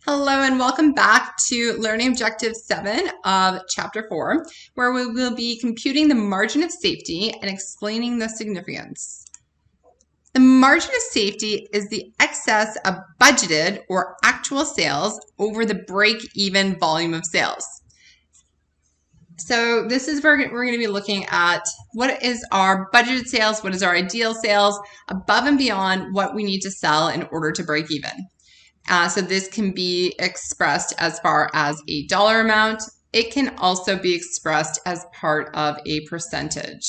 Hello and welcome back to Learning Objective 7 of Chapter 4, where we will be computing the margin of safety and explaining the significance. The margin of safety is the excess of budgeted or actual sales over the break-even volume of sales. So this is where we're going to be looking at what is our budgeted sales, what is our ideal sales, above and beyond what we need to sell in order to break even. So this can be expressed as far as a dollar amount. It can also be expressed as part of a percentage.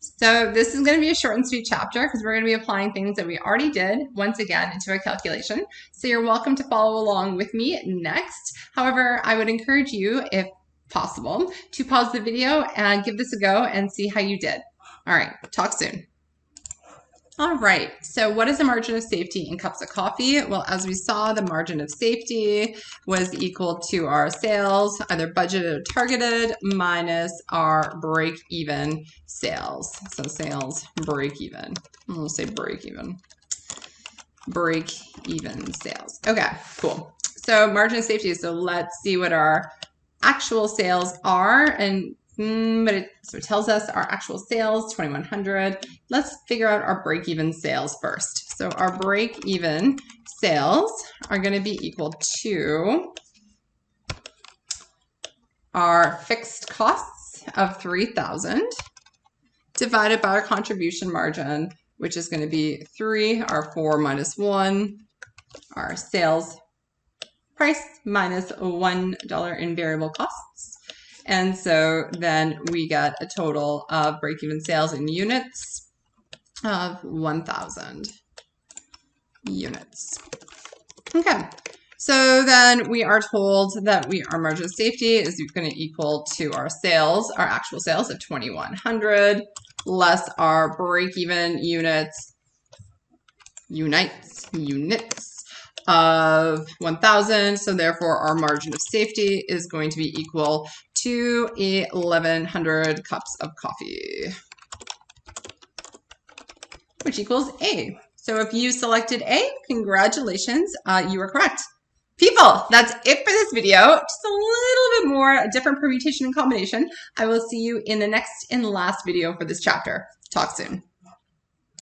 So this is going to be a short and sweet chapter because we're going to be applying things that we already did once again into a calculation. So you're welcome to follow along with me next. However, I would encourage you, if possible, to pause the video and give this a go and see how you did. All right, talk soon. All right, so what is the margin of safety in cups of coffee? Well, as we saw, the margin of safety was equal to our sales, either budgeted or targeted, minus our break-even sales. So sales break-even. We'll say break-even. Break-even sales. Okay, cool. So margin of safety, so let's see what our actual sales are, and it tells us our actual sales, 2,100. Let's figure out our break-even sales first. So our break-even sales are going to be equal to our fixed costs of 3,000 divided by our contribution margin, which is going to be 3, our 4 minus 1, our sales price minus $1 in variable costs. And so then we get a total of break-even sales in units of 1,000 units. Okay, so then we are told that our margin of safety is going to equal to our sales, our actual sales of 2,100, less our break-even units of 1,000. So therefore our margin of safety is going to be equal to 1,100 cups of coffee, which equals A. So if you selected A, congratulations, you are correct. People, that's it for this video. Just a little bit more, a different permutation and combination. I will see you in the next and last video for this chapter. Talk soon.